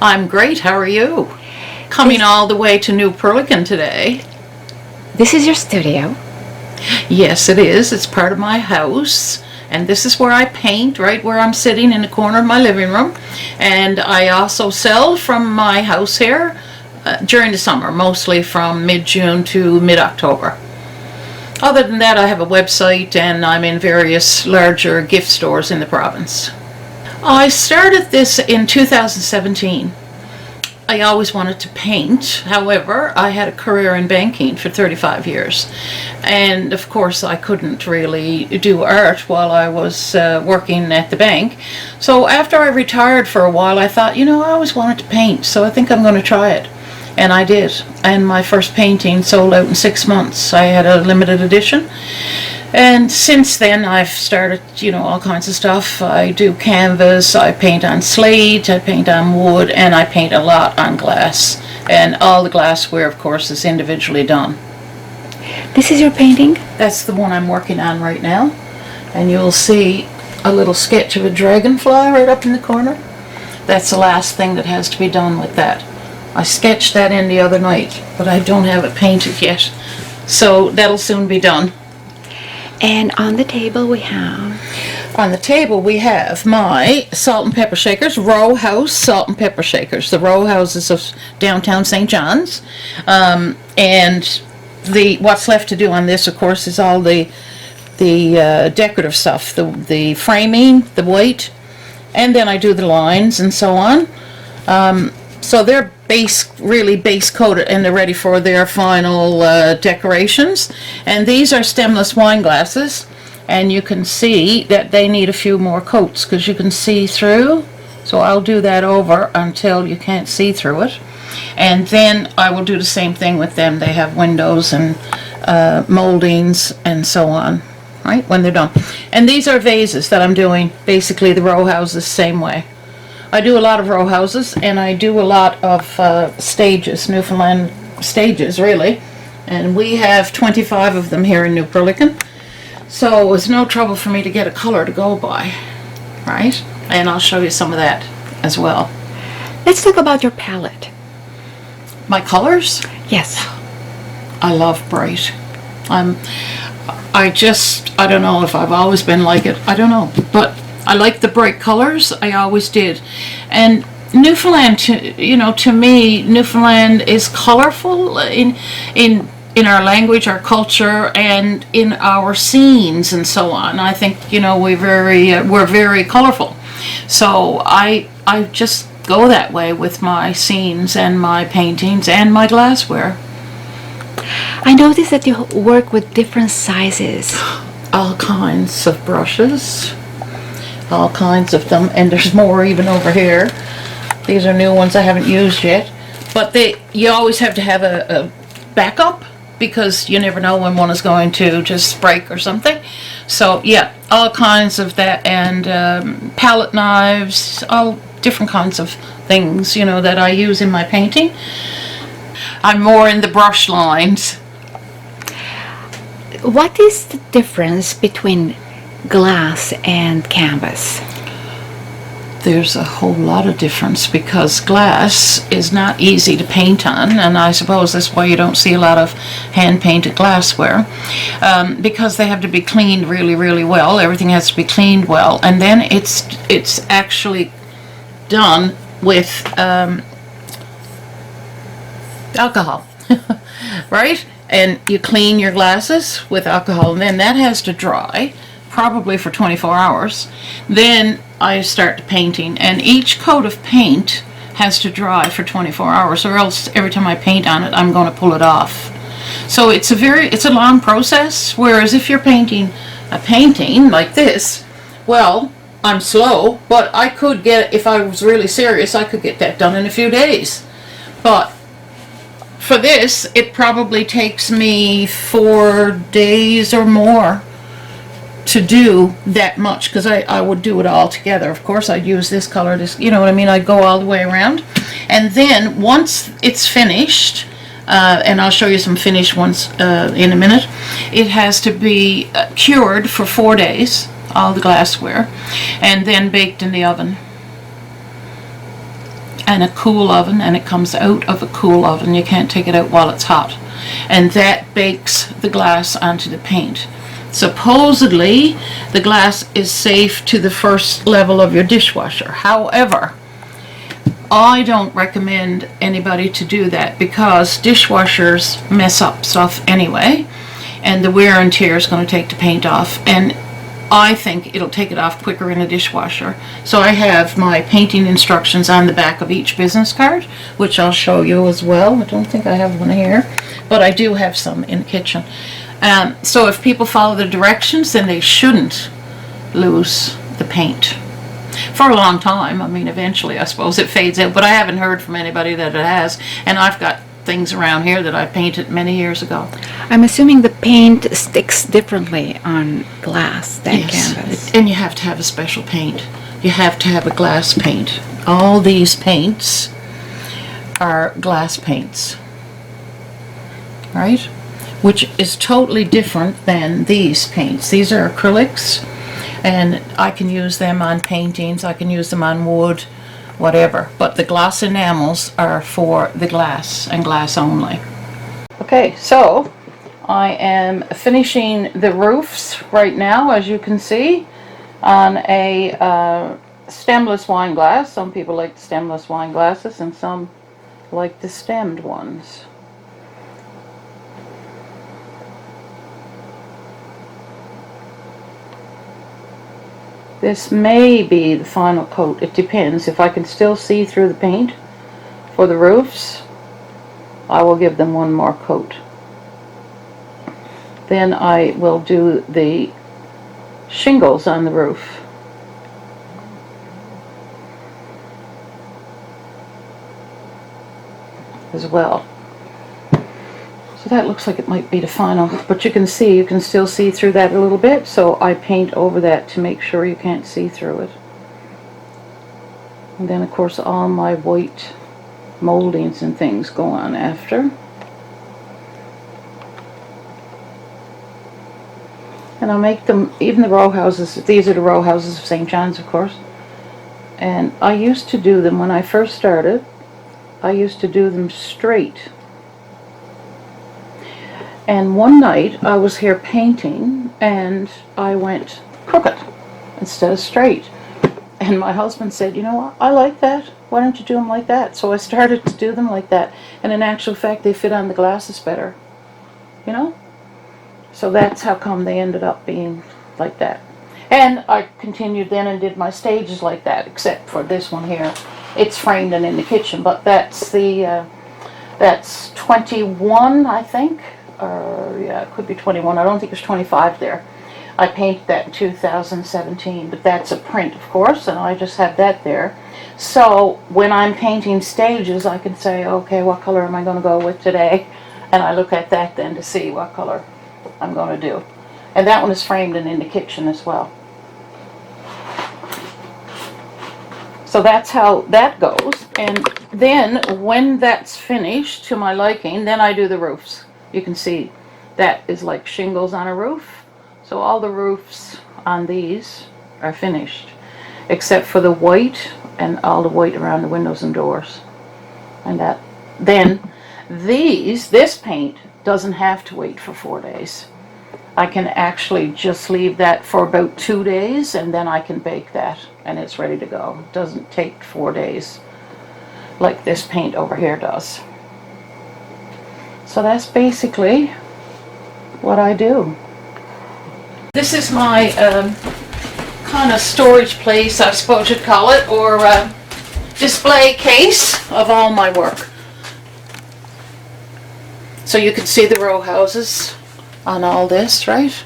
I'm great. How are you? Coming all the way to New Perlican today. This is your studio. Yes, it is. It's part of my house. And this is where I paint, right where I'm sitting in the corner of my living room. And I also sell from my house here during the summer, mostly from mid-June to mid-October. Other than that, I have a website and I'm in various larger gift stores in the province. I started this in 2017. I always wanted to paint. However, I had a career in banking for 35 years. And of course, I couldn't really do art while I was working at the bank. So after I retired for a while, I thought, I always wanted to paint, so I think I'm going to try it. And I did. And my first painting sold out in 6 months. I had a limited edition. And since then, I've started, all kinds of stuff. I do canvas, I paint on slate, I paint on wood, and I paint a lot on glass. And all the glassware, of course, is individually done. This is your painting? That's the one I'm working on right now. And you'll see a little sketch of a dragonfly right up in the corner. That's the last thing that has to be done with that. I sketched that in the other night, but I don't have it painted yet. So that'll soon be done. And on the table we have? On the table we have my salt and pepper shakers, row house salt and pepper shakers. The row houses of downtown St. John's. And what's left to do on this, of course, is all the decorative stuff, the framing, the white, and then I do the lines and so on. So they're really base coated and they're ready for their final decorations. And these are stemless wine glasses, and you can see that they need a few more coats because you can see through. So I'll do that over until you can't see through it. And then I will do the same thing with them. They have windows and moldings and so on, right, when they're done. And these are vases that I'm doing, basically the row houses, same way. I do a lot of row houses, and I do a lot of stages, Newfoundland stages, really. And we have 25 of them here in New Perlican. So it was no trouble for me to get a color to go by, right? And I'll show you some of that as well. Let's talk about your palette. My colors? Yes. I love bright. I don't know if I've always been like it. I don't know, but I like the bright colors. I always did. And Newfoundland, to me, Newfoundland is colorful in our language, our culture, and in our scenes and so on. I think we're very colorful. So I just go that way with my scenes and my paintings and my glassware. I noticed that you work with different sizes. All kinds of brushes. All kinds of them, and there's more even over here. These are new ones I haven't used yet, but you always have to have a backup because you never know when one is going to just break or something. So yeah, all kinds of that, and palette knives, all different kinds of things that I use in my painting. I'm more in the brush lines. What is the difference between glass and canvas? There's a whole lot of difference because glass is not easy to paint on, and I suppose that's why you don't see a lot of hand-painted glassware, because they have to be cleaned really, really well. Everything has to be cleaned well, and then it's actually done with alcohol, right? And you clean your glasses with alcohol, and then that has to dry probably for 24 hours. Then I start painting, and each coat of paint has to dry for 24 hours, or else every time I paint on it, I'm going to pull it off. So it's a long process, whereas if you're painting a painting like this, well, I'm slow, but I could get, if I was really serious, I could get that done in a few days. But for this, it probably takes me 4 days or more to do that much, because I would do it all together. Of course, I'd use this color, I'd go all the way around. And then once it's finished, and I'll show you some finished ones in a minute, it has to be cured for 4 days, all the glassware, and then baked in the oven. and a cool oven, and it comes out of a cool oven. You can't take it out while it's hot. And that bakes the glass onto the paint. Supposedly, the glass is safe to the first level of your dishwasher. However, I don't recommend anybody to do that because dishwashers mess up stuff anyway, and the wear and tear is going to take the paint off, and I think it'll take it off quicker in a dishwasher. So I have my painting instructions on the back of each business card, which I'll show you as well. I don't think I have one here, but I do have some in the kitchen. So if people follow the directions, then they shouldn't lose the paint for a long time. I mean, eventually I suppose it fades out, but I haven't heard from anybody that it has, and I've got things around here that I painted many years ago. I'm assuming the paint sticks differently on glass than canvas. And you have to have a special paint. You have to have a glass paint. All these paints are glass paints, right? Which is totally different than these paints. These are acrylics, and I can use them on paintings, I can use them on wood, whatever. But the gloss enamels are for the glass and glass only. Okay, so I am finishing the roofs right now, as you can see, on a stemless wine glass. Some people like the stemless wine glasses and some like the stemmed ones. This may be the final coat. It depends. If I can still see through the paint for the roofs, I will give them one more coat. Then I will do the shingles on the roof. As well. So that looks like it might be the final, but you can still see through that a little bit, so I paint over that to make sure you can't see through it. And then of course all my white moldings and things go on after. And I'll make them, even the row houses, these are the row houses of St. John's, of course. And I used to do them, when I first started, I used to do them straight. And one night I was here painting and I went crooked instead of straight. And my husband said, you know what, I like that. Why don't you do them like that? So I started to do them like that. And in actual fact, they fit on the glasses better. You know? So that's how come they ended up being like that. And I continued then and did my stages like that, except for this one here. It's framed and in the kitchen, but that's the, that's 21, I think. Or yeah, it could be 21. I don't think it's 25 there. I painted that in 2017, but that's a print, of course, and I just have that there. So when I'm painting stages, I can say, okay, what color am I going to go with today? And I look at that then to see what color I'm going to do. And that one is framed and in the kitchen as well. So that's how that goes. And then when that's finished to my liking, then I do the roofs. You can see that is like shingles on a roof. So all the roofs on these are finished, except for the white and all the white around the windows and doors. And that, then this paint doesn't have to wait for 4 days. I can actually just leave that for about 2 days and then I can bake that and it's ready to go. It doesn't take 4 days like this paint over here does. So that's basically what I do. This is my kind of storage place, I suppose you'd call it, or display case of all my work. So you can see the row houses on all this, right?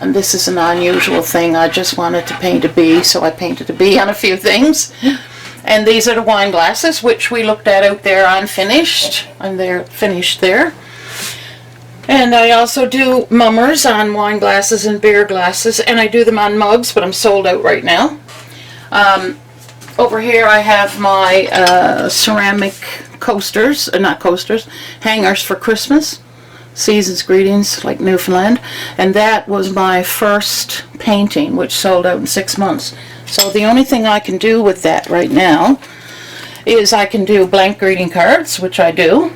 And this is an unusual thing. I just wanted to paint a bee, so I painted a bee on a few things. And these are the wine glasses, which we looked at out there unfinished, and they're finished there. And I also do mummers on wine glasses and beer glasses, and I do them on mugs, but I'm sold out right now. Over here I have my ceramic coasters, not coasters, hangers for Christmas. Season's Greetings, like Newfoundland. And that was my first painting, which sold out in 6 months. So the only thing I can do with that right now is I can do blank greeting cards, which I do,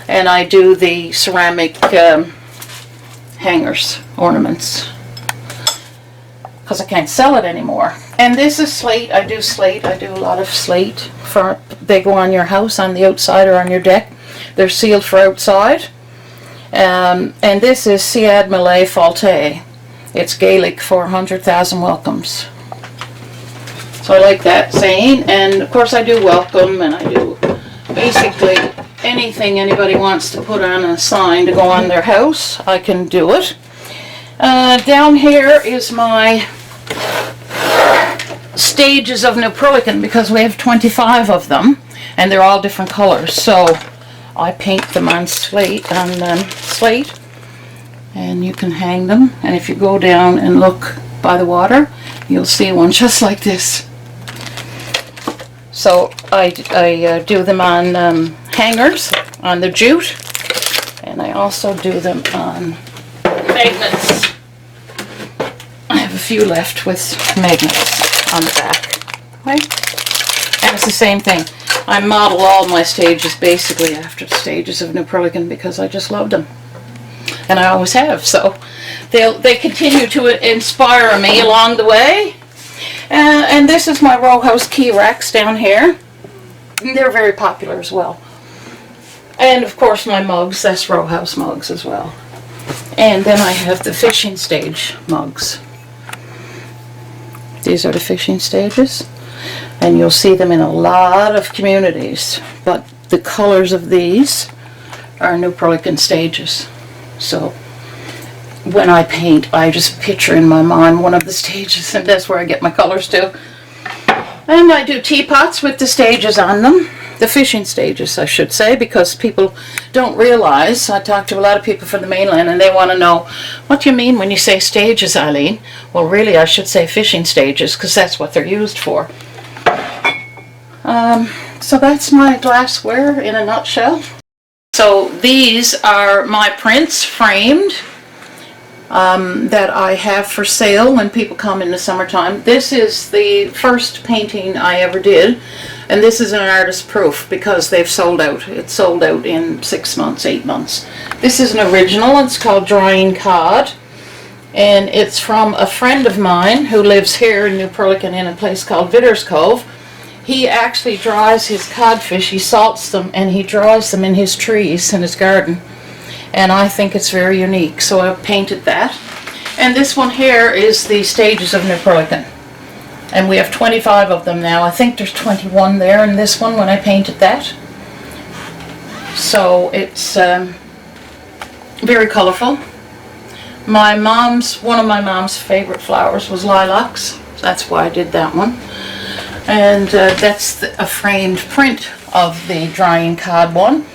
and I do the ceramic hangers, ornaments, because I can't sell it anymore. And this is slate. I do slate. I do a lot of slate. They go on your house, on the outside, or on your deck. They're sealed for outside. And this is Siad Malay Falte. It's Gaelic for 100,000 welcomes. So I like that saying. And of course I do welcome, and I do basically anything anybody wants to put on a sign to go on their house, I can do it. Down here is my stages of New Perlican, because we have 25 of them, and they're all different colors. So I paint them on slate, and you can hang them. And if you go down and look by the water, you'll see one just like this. So I do them on hangers, on the jute, and I also do them on magnets. I have a few left with magnets on the back. Right? And it's the same thing. I model all my stages basically after the stages of New Perlican, because I just loved them. And I always have. So they continue to inspire me along the way. And this is my row house key racks down here. They're very popular as well. And of course my mugs, that's row house mugs as well. And then I have the fishing stage mugs. These are the fishing stages. And you'll see them in a lot of communities. But the colors of these are New Perlican stages. So when I paint, I just picture in my mind one of the stages, and that's where I get my colors to. And I do teapots with the stages on them, the fishing stages I should say, because people don't realize. I talk to a lot of people from the mainland, and they want to know, what do you mean when you say stages, Eileen? Well, really I should say fishing stages, because that's what they're used for. So that's my glassware in a nutshell. So these are my prints framed. That I have for sale when people come in the summertime. This is the first painting I ever did, and this is an artist proof because they've sold out. It's sold out in 6 months, 8 months. This is an original. It's called Drying Cod, and it's from a friend of mine who lives here in New Perlican in a place called Vitter's Cove. He actually dries his codfish, he salts them, and he dries them in his trees in his garden. And I think it's very unique, so I painted that. And this one here is the stages of New Perlican. And we have 25 of them now. I think there's 21 there in this one when I painted that. So it's very colorful. One of my mom's favorite flowers was lilacs. That's why I did that one. And that's a framed print of the Drying Cod one.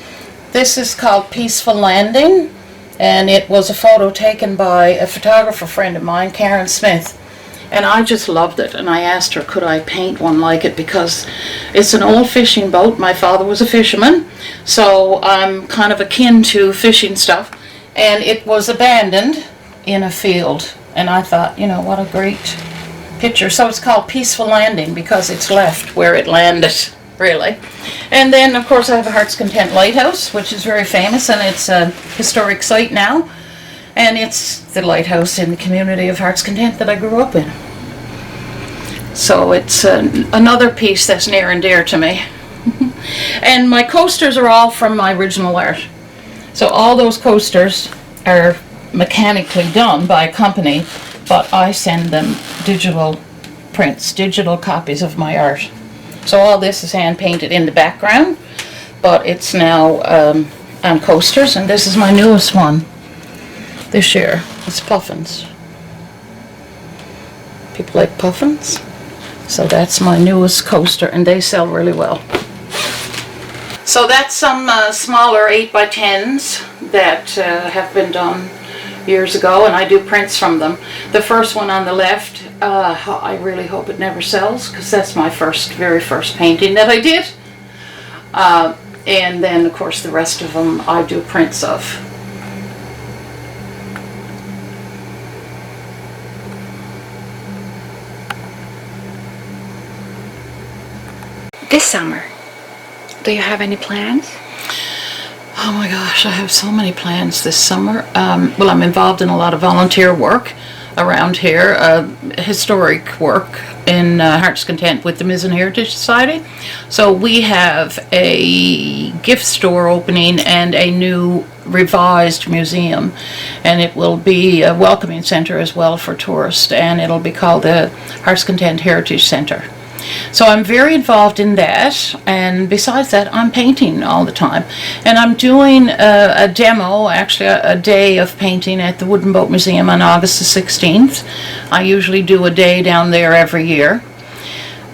This is called Peaceful Landing, and it was a photo taken by a photographer friend of mine, Karen Smith, and I just loved it. And I asked her, could I paint one like it, because it's an old fishing boat. My father was a fisherman, so I'm kind of akin to fishing stuff, and it was abandoned in a field, and I thought, you know, what a great picture. So it's called Peaceful Landing because it's left where it landed, really. And then of course I have a Heart's Content lighthouse, which is very famous, and it's a historic site now, and it's the lighthouse in the community of Heart's Content that I grew up in. So it's another piece that's near and dear to me. And my coasters are all from my original art. So all those coasters are mechanically done by a company, but I send them digital prints, digital copies of my art. So all this is hand painted in the background, but it's now on coasters, and this is my newest one this year. It's puffins. People like puffins. So that's my newest coaster, and they sell really well. So that's some smaller 8x10s that have been done years ago, and I do prints from them. The first one on the left, I really hope it never sells, because that's my very first painting that I did. And then of course the rest of them I do prints of. This summer, Do you have any plans? Oh my gosh, I have so many plans this summer. Well, I'm involved in a lot of volunteer work around here, historic work in Heart's Content with the Mizzen Heritage Society. So we have a gift store opening and a new revised museum, and it will be a welcoming center as well for tourists, and it'll be called the Heart's Content Heritage Center. So I'm very involved in that, and besides that, I'm painting all the time. And I'm doing a demo, actually a day of painting at the Wooden Boat Museum on August the 16th. I usually do a day down there every year.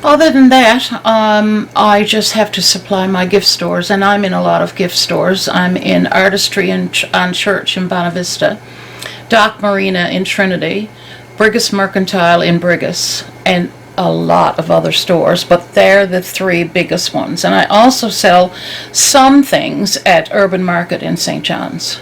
Other than that, I just have to supply my gift stores, and I'm in a lot of gift stores. I'm in Artistry on Church in Bonavista, Dock Marina in Trinity, Brigus Mercantile in Brigus, and a lot of other stores, but they're the three biggest ones. And I also sell some things at Urban Market in St. John's.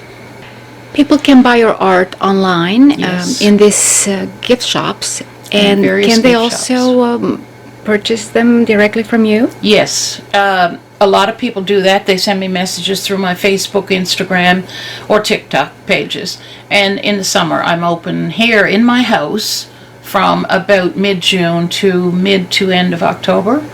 People can buy your art online, Yes. in these gift shops, and various can they gift also purchase them directly from you? Yes, a lot of people do that. They send me messages through my Facebook, Instagram, or TikTok pages. And in the summer, I'm open here in my house from about mid-June to mid to end of October.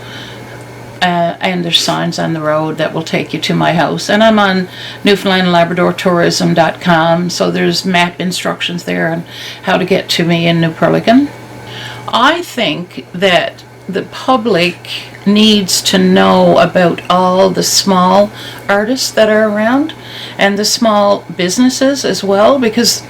And there's signs on the road that will take you to my house. And I'm on Newfoundland and Labrador Tourism.com, so there's map instructions there on how to get to me in New Perlican. I think that the public needs to know about all the small artists that are around and the small businesses as well, because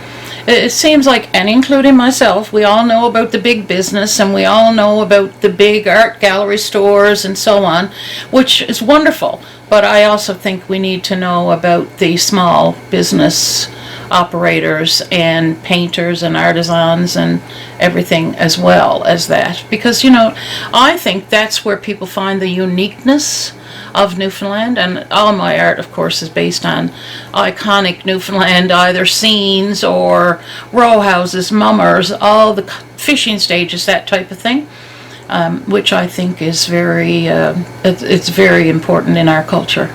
it seems like, and including myself, we all know about the big business and we all know about the big art gallery stores and so on, which is wonderful. But I also think we need to know about the small business operators and painters and artisans and everything as well as that. Because, I think that's where people find the uniqueness of Newfoundland, and all my art, of course, is based on iconic Newfoundland, either scenes or row houses, mummers, all the fishing stages, that type of thing, which I think is very, it's very important in our culture.